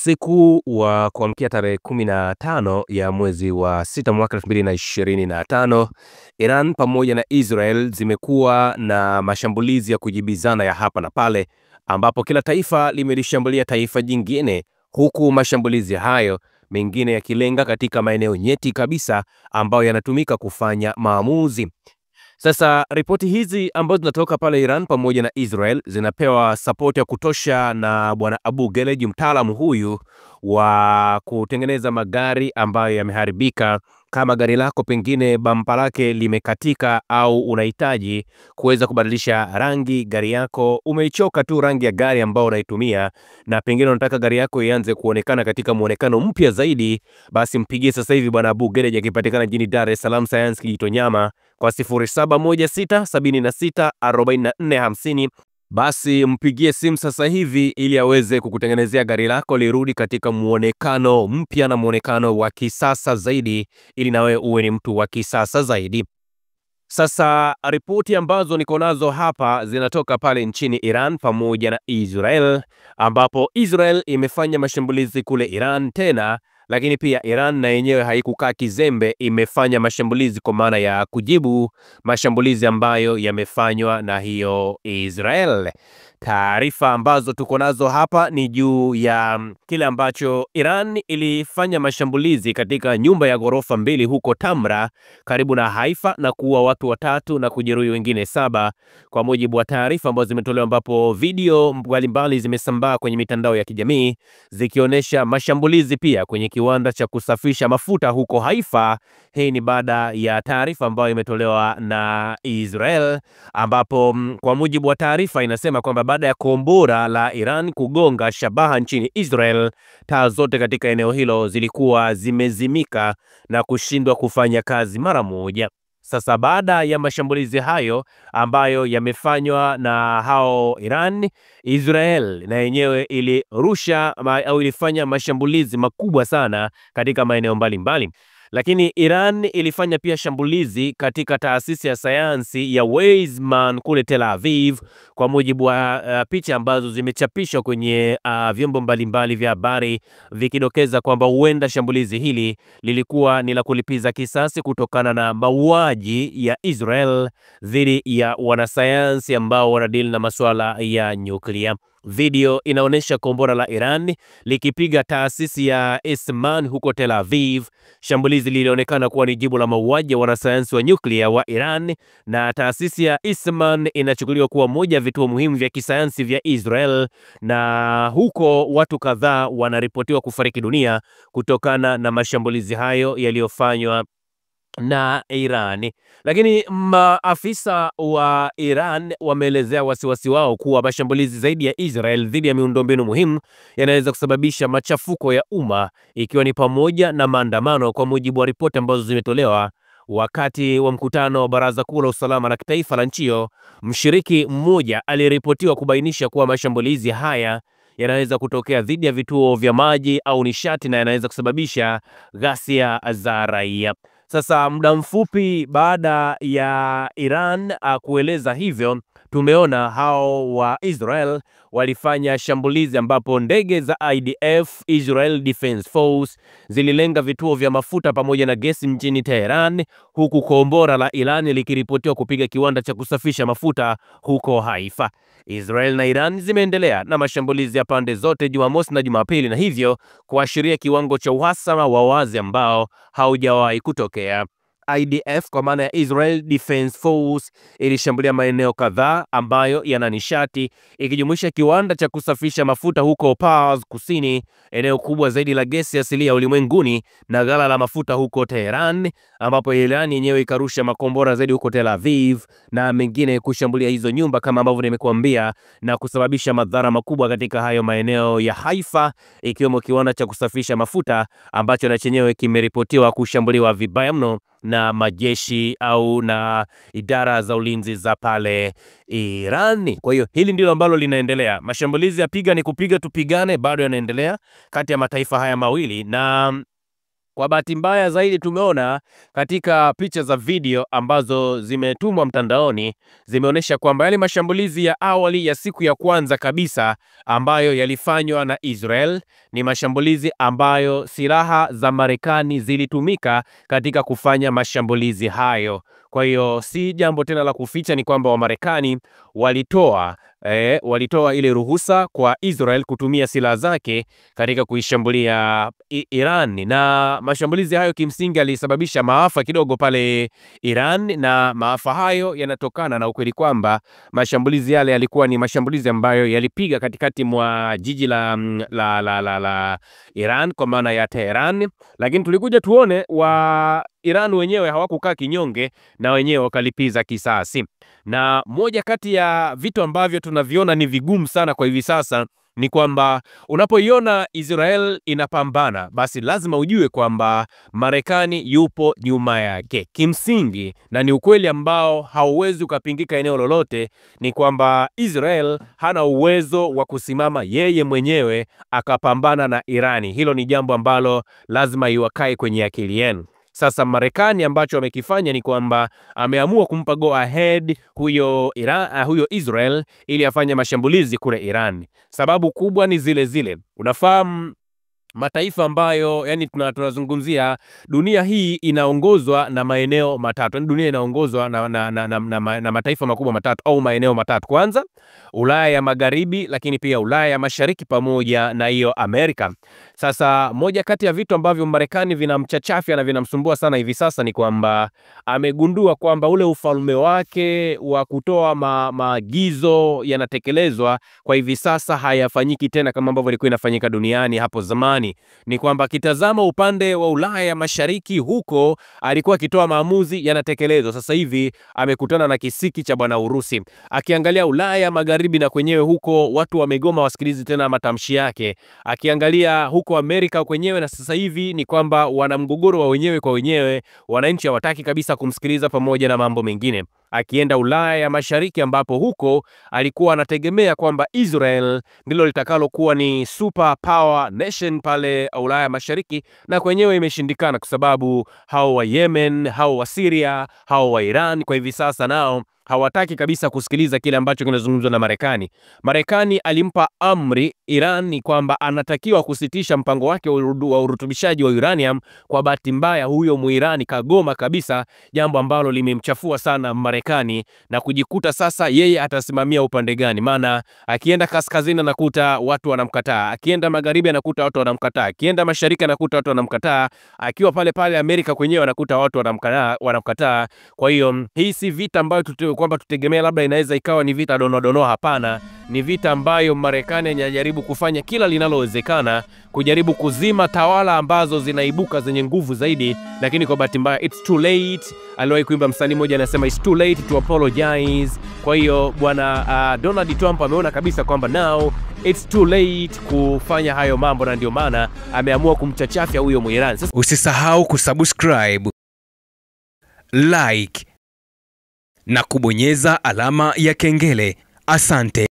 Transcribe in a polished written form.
Usiku wa kuamkia tarehe 15 ya mwezi wa 6 mwaka 2025, Iran pamoja na Israel zimekuwa na mashambulizi ya kujibizana ya hapa na pale, ambapo kila taifa limelishambulia taifa jingine, huku mashambulizi hayo mengine yakilenga katika maeneo nyeti kabisa ambayo yanatumika kufanya maamuzi. Sasa ripoti hizi ambazo zinatoka pale Iran pamoja na Israel zinapewa support ya kutosha na bwana Abu Geleji, mtaalamu huyu wa kutengeneza magari ambayo yameharibika. Kama gari lako pengine bampa lake limekatika au unahitaji kuweza kubadilisha rangi gari yako, umeichoka tu rangi ya gari ambayo unaitumia na pengine unataka gari yako ianze kuonekana katika muonekano mpya zaidi, basi mpigie sasa hivi bwana Abu Geleji akipatikana jijini Dar es Salaam Science Kijitonyama kwa 0716764450. Basi mpigie simu sasa hivi ili aweze kukutengenezea gari lako lirudi katika muonekano mpya na muonekano wa kisasa zaidi, ili nawe uwe ni mtu wa kisasa zaidi. Sasa ripoti ambazo niko nazo hapa zinatoka pale nchini Iran pamoja na Israel, ambapo Israel imefanya mashambulizi kule Iran tena, lakini pia Iran na yenyewe haikukaa kizembe, imefanya mashambulizi kwa maana ya kujibu mashambulizi ambayo yamefanywa na hiyo Israel. Taarifa ambazo tuko nazo hapa ni juu ya kile ambacho Iran ilifanya mashambulizi katika nyumba ya ghorofa 2 huko Tamra karibu na Haifa na kuua watu 3 na kujeruhi wengine 7, kwa mujibu wa taarifa ambazo zimetolewa, ambapo video mbalimbali zimesambaa kwenye mitandao ya kijamii zikionyesha mashambulizi pia kwenye kiwanda cha kusafisha mafuta huko Haifa. Hii ni baada ya taarifa ambayo imetolewa na Israel, ambapo kwa mujibu wa taarifa inasema kwamba baada ya kombora la Iran kugonga shabaha nchini Israel, taa zote katika eneo hilo zilikuwa zimezimika na kushindwa kufanya kazi mara moja. Sasa baada ya mashambulizi hayo ambayo yamefanywa na hao Iran, Israel na yenyewe ilirusha au ilifanya mashambulizi makubwa sana katika maeneo mbalimbali. Lakini Iran ilifanya pia shambulizi katika taasisi ya sayansi ya Weizmann kule Tel Aviv, kwa mujibu wa picha ambazo zimechapishwa kwenye vyombo mbalimbali vya habari, vikidokeza kwamba huenda shambulizi hili lilikuwa ni la kulipiza kisasi kutokana na mauaji ya Israel dhidi ya wanasayansi ambao wanadili na masuala ya nyuklia. Video inaonyesha kombora la Iran likipiga taasisi ya Weizmann huko Tel Aviv. Shambulizi lilionekana kuwa ni jibu la mauaji ya wanasayansi wa nyuklia wa Iran, na taasisi ya Weizmann inachukuliwa kuwa moja ya vituo muhimu vya kisayansi vya Israel, na huko watu kadhaa wanaripotiwa kufariki dunia kutokana na mashambulizi hayo yaliyofanywa na Iran. Lakini maafisa wa Iran wameelezea wasiwasi wao kuwa mashambulizi zaidi ya Israel dhidi ya miundombinu muhimu yanaweza kusababisha machafuko ya umma, ikiwa ni pamoja na maandamano, kwa mujibu wa ripoti ambazo zimetolewa wakati wa mkutano wa Baraza Kuu la Usalama la Kitaifa la nchi hiyo. Mshiriki mmoja aliripotiwa kubainisha kuwa mashambulizi haya yanaweza kutokea dhidi ya vituo vya maji au nishati na yanaweza kusababisha ghasia za raia. Sasa muda mfupi baada ya Iran kueleza hivyo, tumeona hao wa Israel walifanya shambulizi ambapo ndege za IDF, Israel Defense Force, zililenga vituo vya mafuta pamoja na gesi mjini Tehran, huku kombora la Iran likiripotiwa kupiga kiwanda cha kusafisha mafuta huko Haifa. Israel na Iran zimeendelea na mashambulizi ya pande zote Jumamosi na Jumapili, na hivyo kuashiria kiwango cha uhasama wa wazi ambao haujawahi kutokea. IDF kwa maana ya Israel Defense Force ilishambulia maeneo kadhaa ambayo yana nishati, ikijumuisha kiwanda cha kusafisha mafuta huko Pars Kusini, eneo kubwa zaidi la gesi asilia ulimwenguni, na ghala la mafuta huko Tehran, ambapo Iran yenyewe ikarusha makombora zaidi huko Tel Aviv na mengine kushambulia hizo nyumba kama ambavyo nimekuambia, na kusababisha madhara makubwa katika hayo maeneo ya Haifa, ikiwemo kiwanda cha kusafisha mafuta ambacho na chenyewe kimeripotiwa kushambuliwa vibaya mno na majeshi au na idara za ulinzi za pale Iran. Kwa hiyo hili ndilo ambalo linaendelea. Mashambulizi ya piga ni kupiga tupigane bado yanaendelea kati ya mataifa haya mawili, na Kwa bahati mbaya zaidi tumeona katika picha za video ambazo zimetumwa mtandaoni zimeonyesha kwamba yale mashambulizi ya awali ya siku ya kwanza kabisa ambayo yalifanywa na Israel ni mashambulizi ambayo silaha za Marekani zilitumika katika kufanya mashambulizi hayo. Kwa hiyo si jambo tena la kuficha, ni kwamba Wamarekani walitoa ile ruhusa kwa Israel kutumia silaha zake katika kuishambulia Iran, na mashambulizi hayo kimsingi yalisababisha maafa kidogo pale Iran, na maafa hayo yanatokana na ukweli kwamba mashambulizi yale yalikuwa ni mashambulizi ambayo yalipiga katikati mwa jiji la Iran kwa maana ya Tehran, lakini tulikuja tuone wa Iran wenyewe hawakukaa kinyonge na wenyewe wakalipiza kisasi. Na moja kati ya vitu ambavyo tunaviona ni vigumu sana kwa hivi sasa ni kwamba unapoiona Israel inapambana, basi lazima ujue kwamba Marekani yupo nyuma yake kimsingi, na ni ukweli ambao hauwezi ukapingika eneo lolote, ni kwamba Israel hana uwezo wa kusimama yeye mwenyewe akapambana na Irani. Hilo ni jambo ambalo lazima iwakae kwenye akili yenu. Sasa Marekani ambacho amekifanya ni kwamba ameamua kumpa go ahead huyo Israel ili afanye mashambulizi kule Iran. Sababu kubwa ni zile zile. Unafahamu mataifa ambayo tunazungumzia, dunia hii inaongozwa na maeneo matatu. Dunia inaongozwa na mataifa makubwa matatu au maeneo matatu. Kwanza, Ulaya ya Magharibi, lakini pia Ulaya ya Mashariki pamoja na hiyo Amerika. Sasa moja kati ya vitu ambavyo Marekani vinamchachafia na vinamsumbua sana hivi sasa ni kwamba amegundua kwamba ule ufalme wake wa kutoa maagizo yanatekelezwa kwa hivi sasa hayafanyiki tena kama ambavyo ilikuwa inafanyika duniani hapo zamani. Ni kwamba kitazama upande wa Ulaya ya Mashariki, huko alikuwa akitoa maamuzi yanatekelezwa. Sasa hivi amekutana na kisiki cha bwana Urusi. Akiangalia Ulaya ya Magharibi, na kwenyewe huko watu wamegoma wasikilizi tena matamshi yake. Akiangalia huko Amerika kwenyewe, na sasa hivi ni kwamba wana mgogoro wa wenyewe kwa wenyewe, wananchi hawataki kabisa kumsikiliza pamoja na mambo mengine. Akienda Ulaya ya Mashariki, ambapo huko alikuwa anategemea kwamba Israel ndilo litakalo kuwa ni super power nation pale Ulaya ya Mashariki, na kwenyewe imeshindikana kwa sababu hao wa Yemen, hao wa Syria, hao wa Iran kwa hivi sasa nao hawataki kabisa kusikiliza kile ambacho kinazungumzwa na Marekani. Marekani alimpa amri Iran ni kwamba anatakiwa kusitisha mpango wake wa urutubishaji wa uranium. Kwa bahati mbaya huyo Muirani kagoma kabisa, jambo ambalo limemchafua sana Marekani na kujikuta sasa yeye atasimamia upande gani. Maana akienda kaskazini anakuta watu wanamkataa, akienda magharibi anakuta watu wanamkataa, akienda mashariki anakuta watu wanamkataa, akiwa pale pale Amerika kwenyewe anakuta watu wanamkataa. Kwa hiyo hii si vita ambayo kwamba tutegemea labda inaweza ikawa ni vita dono. Hapana, ni vita ambayo Marekani anajaribu kufanya kila linalowezekana kujaribu kuzima tawala ambazo zinaibuka zenye nguvu zaidi, lakini kwa bahati mbaya it's too late. Aliwahi kuimba msanii mmoja anasema it's too late to apologize. Kwa hiyo bwana Donald Trump ameona kabisa kwamba now it's too late kufanya hayo mambo, na ndio maana ameamua kumchachafya huyo Muirani. Usisahau kusubscribe, like na kubonyeza alama ya kengele. Asante.